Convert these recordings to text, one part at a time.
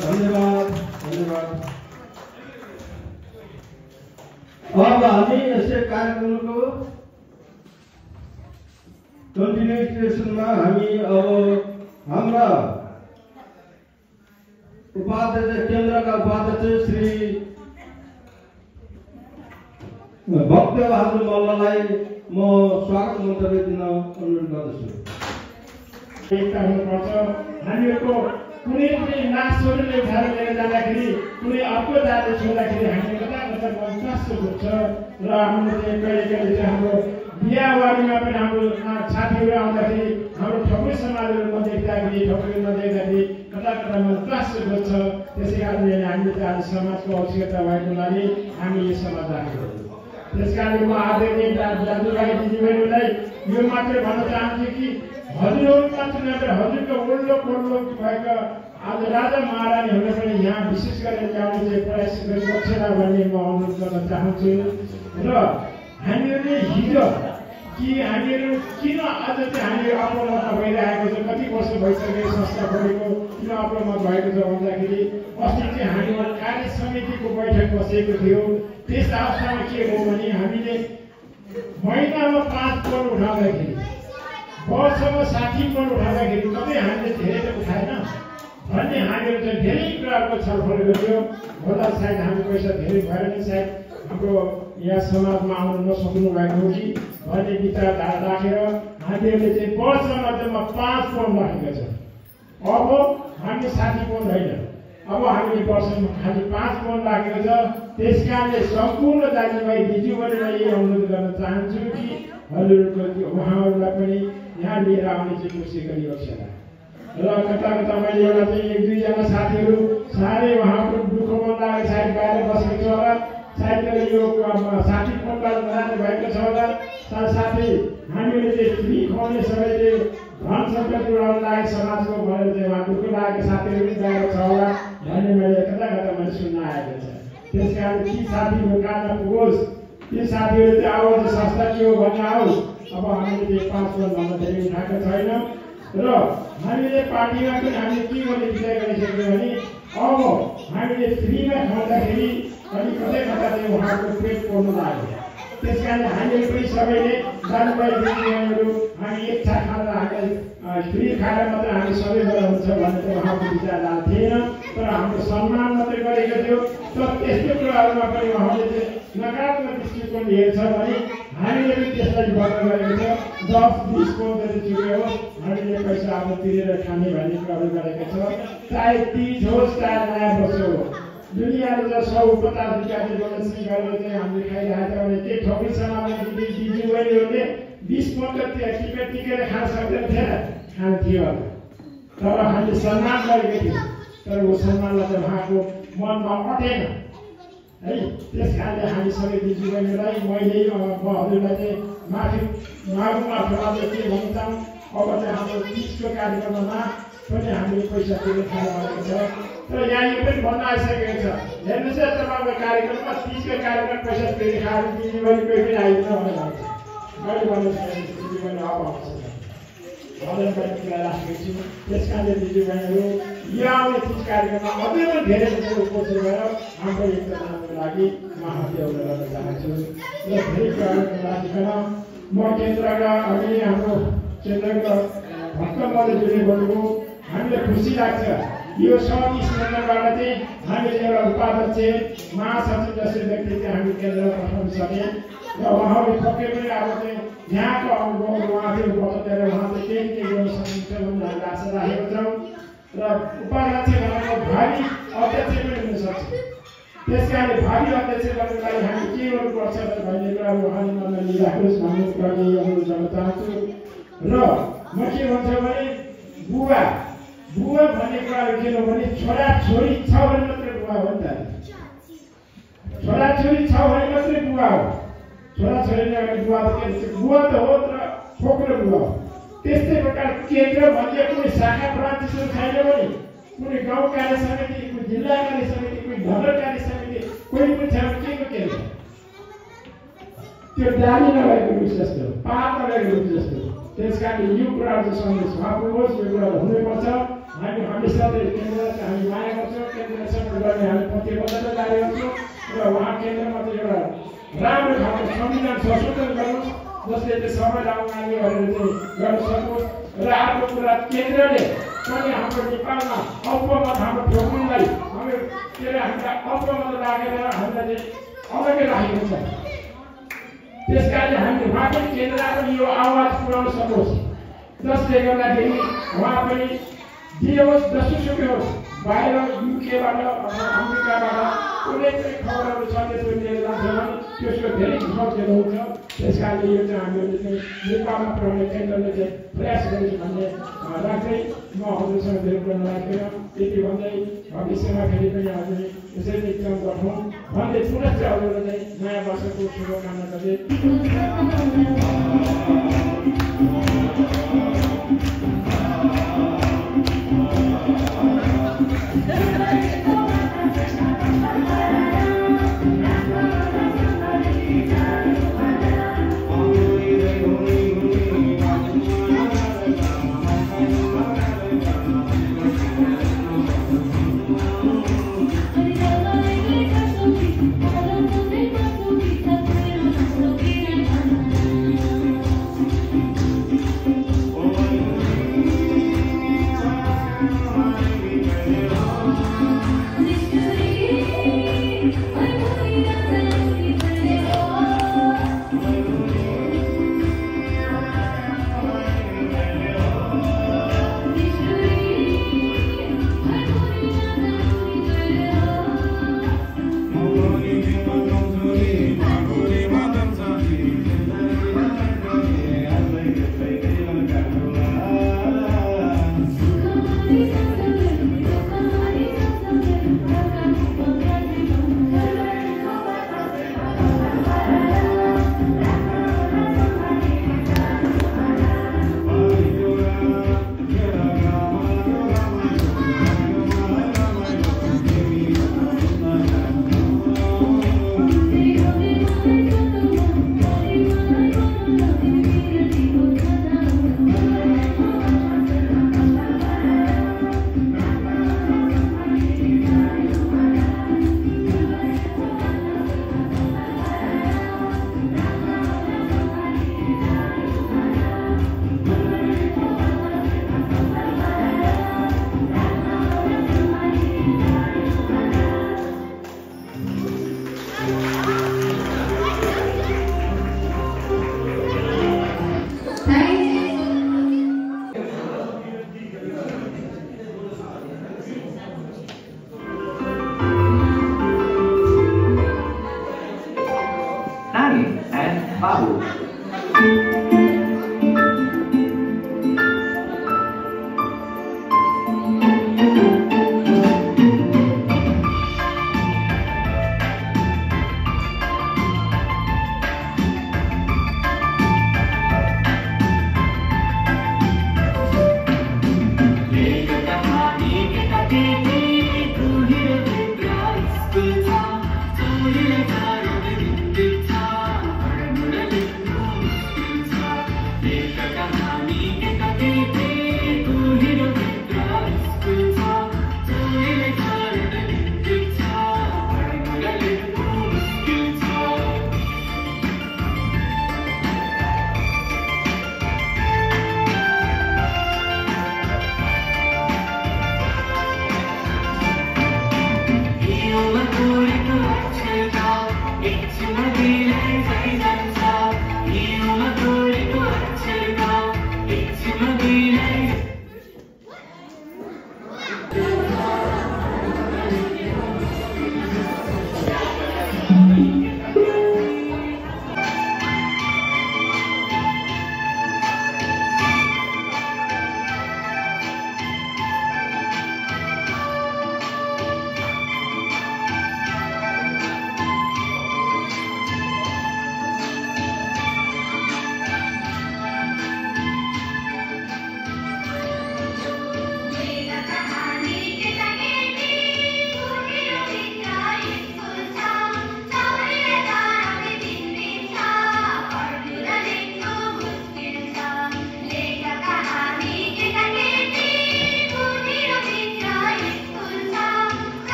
धन्यवाद। अब हामी यसै कार्यक्रमको कन्टिन्युएसनमा हामी अब हाम्रा उपाध्यक्ष केन्द्रका उपाध्यक्ष श्री भक्तबहादुर मल्ललाई म स्वागत मन्तव्य दिन अनुरोध गर्दछु। एकता हुनुपर्छ। हामीहरूको कुनै पनि नासोहरूले उठाएर लिएर जाँदाखेरि कुनै अर्को जातले छोड्दाखेरि हामी कता कता बर्दाश्त हुन्छ र हाम्रो कहिले कहिले चाहिँ हाम्रो बिहाबारीमा पनि हाम्रो साथीहरू आउँदाखेरि हाम्रो ठकुरी समाजहरू नदेख्दाखेरि ठकुरी नदेख्दाखेरि कता कता बर्दाश्त गर्छ। त्यसै कारणले हामीले चाहिँ आज समाजको आवश्यकता भएको लागि हामी यो सभा राखेको हो। त्यस कारणले म आदरणीय दाजुभाइ दिदीबहिनीलाई यो मात्रै भन्न चाहन्छु कि हजुरहरू मात्र नभएर हजुरको ओल्लो पल्लो भएका आज राजा महारानीहरूले पनि यहाँ विशेष गरेर ल्याउने चाहिँ प्रयास गरिबक्छ भन्ने म अनुरोध गर्न चाहन्छु। र हामीहरूले हिजो कि हामीहरू किन आज चाहिँ हामीहरू अपमत भइरहेको छ, कति वर्ष भइसक्यो संस्था खोलेको, किन अपमत भएको छ भन्दाखेरि अस्ति चाहिँ हामीहरू कार्य समितिको बैठक बसेको थियो। त्यस अवस्थामा के हो भने हामीले महिनामा 5 पल उठाउँदाखेरि वर्षमा 60 पल उठाउँदाखेरि कतै हामीले धेरै त उठाएन भन्ने हामीहरू चाहिँ धेरै कुराको छलफल गऱ्यो। होला सायद हाम्रो पैसा धेरै भएर नि सायद हाम्रो यहाँ समाजमा आउन नसक्नु भएको हो कि भन्ने विचारधारा राखेर हामीहरूले चाहिँ वर्षमा जम्मा 5 पल राखेका छौँ। अब हामी 60 पल होइन, अब हामीले वर्षमा खालि 5 पल राखेको छ। त्यस कारणले सम्पूर्ण दाजुभाइ दिदीबहिनीलाई यही अनुरोध गर्न चाहन्छु कि हजुरहरूको उहाँहरूलाई पनि यहाँ लिएर आउने चाहिँ कोसिस गरियोस् होला। र कता कता मैले एउटा चाहिँ 1-2 जना साथीहरू साह्रै उहाँको दुःख मन लागेर सायद बाहिर बसेको छ होला, सायद यो 60 पल जाने भएको छ होला। साथसाथै हामीहरूले चाहिँ फ्री खुवाउने सबैले धन सम्पत्ति उडाउन लागे समाजको भनेर चाहिँ उहाँ दुःख लागेको साथीहरू पनि गएको छ होला भन्ने मैले कता कता मैले सुन्न आएको छ। त्यस कारण ती साथीहरू कहाँ पुगोस्, ती साथीहरू चाहिँ आवाज संस्था के हो भन्न आओस्। अब हामीले चाहिँ 5 पलभन्दा धेरै उठाएको छैन र हामीले पार्टीमा पनि हामीले के गर्ने विचार गरिसक्यौँ भने अब हामीले फ्रीमा खाँदाखेरि अनि कतै कता चाहिँ उहाँको पेट पोल्नु लाग्यो। त्यस कारण हामीले पनि सबैले दाजुभाइ दिदीबहिनीहरू हामी एक छाक खाँदा हामी फ्री खाएर मात्रै हामी सबैबाट हुन्छ भन्ने चाहिँ उहाँको विचारधारा थिएन। तर हाम्रो सम्मान मात्रै गरेको थियो। तर त्यस्तो कुराहरूमा पनि उहाँले चाहिँ नकारात्मक दृष्टिकोण हेर्छ भने हामीले पनि त्यसलाई बन्द गरेको छ। 10-20 पल जति चुक्यो हो हामीले पैसा अब तिरेर खाने भन्ने कुराहरू गरेको छ। चाहे 30 होस् चाहे नयाँ वर्ष हो, दुनियाँले त 150 रुपियाँले डोनेसन गरेर चाहिँ हामीले खाइरहेको छ भने के ठकुरी समाजमा दिदीबहिनीहरूले 20 पल टिकट टिकेर खान सक्दैन थिएन, खान्थ्यो। तर हामीले सम्मान गरेको थियौँ, तर वो सम्मानलाई चाहिँ उहाँको मनमा अटेन है। त्यस कारणले हामी सबै दिदीबहिनीलाई मैले हजुरलाई चाहिँ माफी माग्नु अथवा के भन्न चाहौँ। अब चाहिँ हाम्रो 30को कार्यक्रममा पनि हामीले पैसा तिरेर खानु भएको छ। तर यहाँ यो पनि भन्न आइसकेको छ, हेर्नुहोस् है तपाईँको कार्यक्रममा 30को कार्यक्रम पैसा तिरेर खाएर दिदीबहिनी कोही पनि आइदिनु भनेर भन्छ। मैले भन्नु दिदीबहिनी अब आउँछ भनेर पनि कुरा राखेको छु। त्यस कारणले दिदीबहिनीहरू यो आउने 30 कार्यक्रममा अझै पनि धेरै कोसिस गरेर हाम्रो एकता बनाउनको लागि म हातहरू गर्न चाहन्छु। र धेरै कुराहरू नराखिकन म केन्द्रका अघि हाम्रो केन्द्रका भक्तमले जुने गर्नुभयो, हामीलाई खुसी लाग्छ। यो 27 केन्द्रबाट चाहिँ हामीले एउटा उपाध्यक्ष महासचिव जस्तो व्यक्ति चाहिँ हामी केन्द्रमा पठाउन सक्यौँ। र उहाँले पक्कै पनि अब चाहिँ यहाँको अनुभव उहाँले बताएर उहाँ चाहिँ के गर्न सक्नुहुन्छ भन्ने हामीले आशा राखेको छौँ। र उपाध्यक्ष भनेको भावी अध्यक्ष पनि हुनसक्छ। त्यस कारणले भावी अध्यक्ष गर्नको लागि हामी के गर्नुपर्छ भन्ने कुराहरू उहाँले मनमा लिइराखोस् भन्ने कुरा अनुरोध गर्न चाहन्छु। र म के भन्छु भने बुबा बुवा भन्ने कुराहरू के हो भने छोरा छोरी छ भने मात्रै बुवा हो नि त। छोरा छोरी छ भने मात्रै बुवा हो। छोरा छोरीले भने बुवा त के बुवा त हो तर छोकरो बुवा हो। त्यस्तै प्रकार केन्द्र भन्ने कुनै शाखा ब्रान्चहरू छैन भने कुनै गाउँ कार्य समिति, कुनै जिल्ला कार्य समिति, कुनै नगर कार्य समिति कोही पनि छैन के को केन्द्र त्यो डाली नभएको रुख जस्तो, पात नभएको रुख जस्तो। त्यसकारण यो कुराहरू चाहिँ सन्देश महापुरुष यो कुराहरू हुनुपर्छ। हामी हमेसा केन्द्रलाई चाहिँ हामी माया गर्छौँ, केन्द्रसँग गर्ने हामी प्रतिबद्धता जारी गर्छौँ र उहाँ केन्द्रमा चाहिँ एउटा राम्रो खालको संविधान संशोधन गर्नुहोस् जसले चाहिँ सबैलाई अगाडि गरेर चाहिँ गर्न सकोस्। र अर्को कुरा केन्द्रले पनि हाम्रो नेपालमा अल्पमत हाम्रो प्रभुलाई हामी के अरे हामीलाई अल्पमत राखेर हामीलाई चाहिँ अलग्गै राखेको छ। त्यसकारण हामीले उहाँ पनि केन्द्रमा पनि यो आवाज पुर्याउन सकोस् जसले गर्दाखेरि उहाँ पनि जे होस् जसोसुकै होस् बाहिर युकेबाट अमेरिकाबाट कुनै पनि खबरहरू सन्देशहरू लिएर जान्छ भने त्यसको धेरै सजिलो हुन्छ। त्यसकारणले यो चाहिँ हामीले चाहिँ नेपालमा पुर्याउने केन्द्रले चाहिँ प्रयास गरेको भन्ने राख्दै म हजुरसँग धेरै कुरा नराखेर त्यति भन्दै भविष्यमा फेरि पनि हजुरले यसरी काम गरौँ भन्दै पुनः चाहिँ हजुरलाई चाहिँ नयाँ वर्षको शुभकामना गर्दै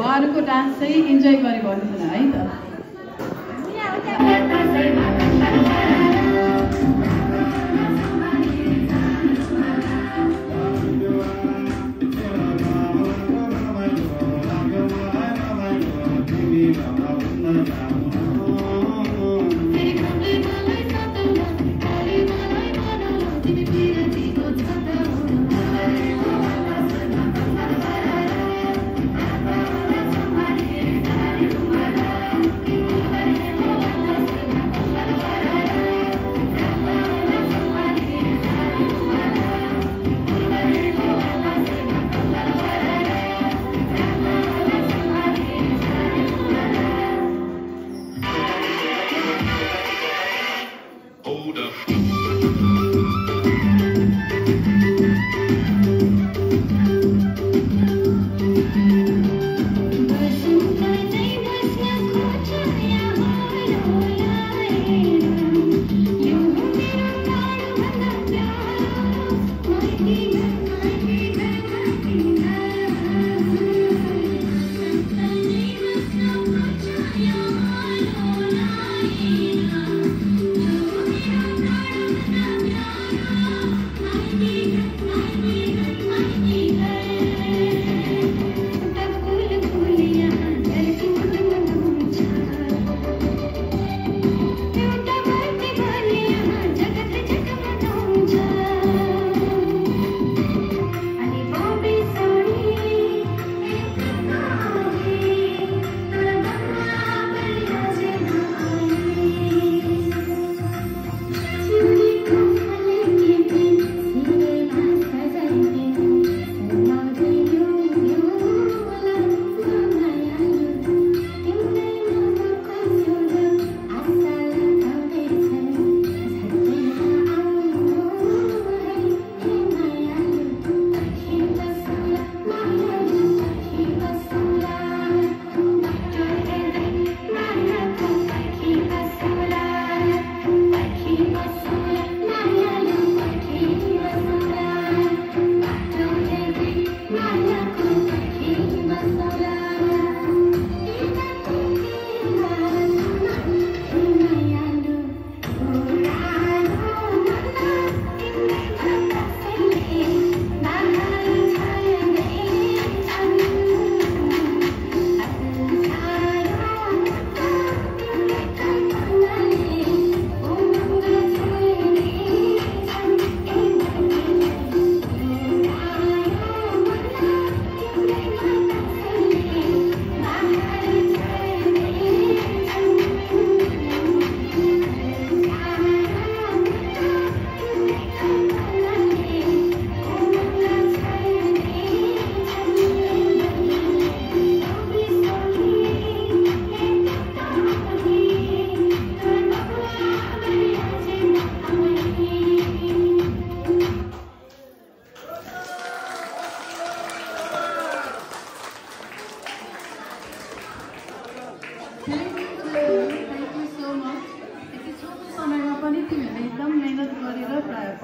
उहाँहरूको डान्स चाहिँ इन्जोय गरे भन्नु है त।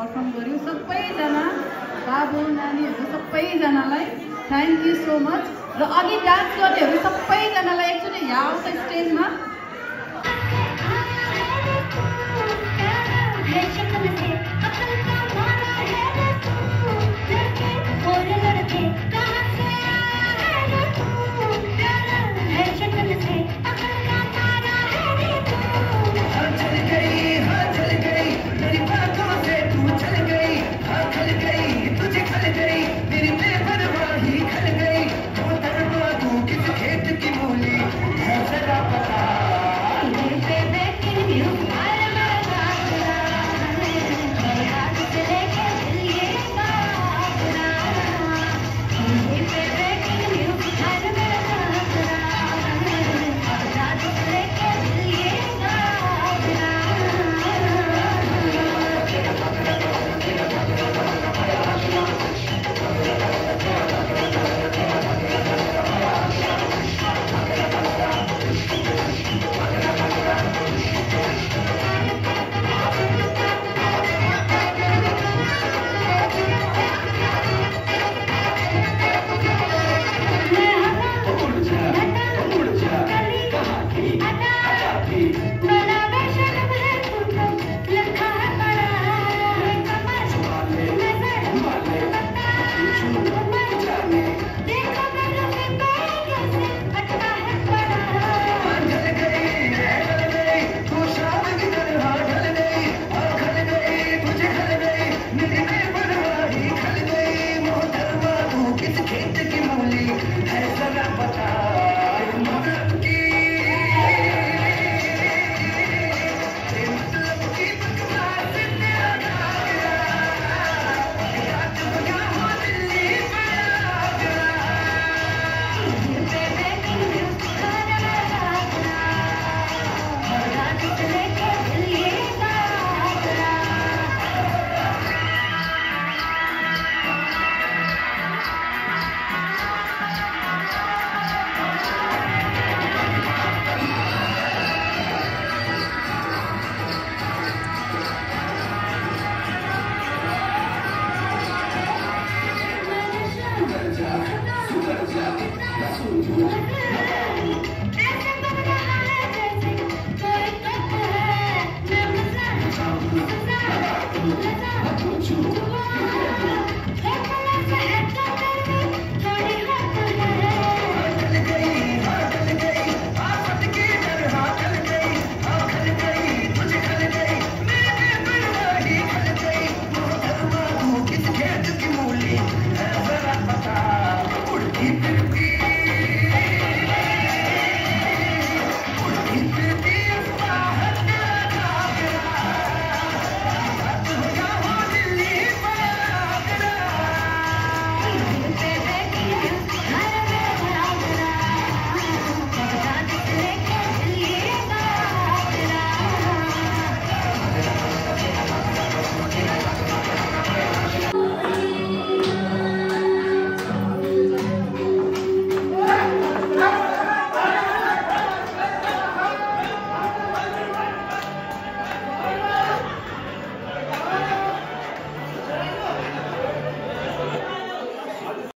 पर्फर्म गर्यो। सबैजना बाबु नानीहरू सबैजनालाई थ्याङ्क यू सो मच। र अघि डान्स गर्नेहरू सबैजनालाई एकचोटि यहाँ आउँछ स्टेजमा।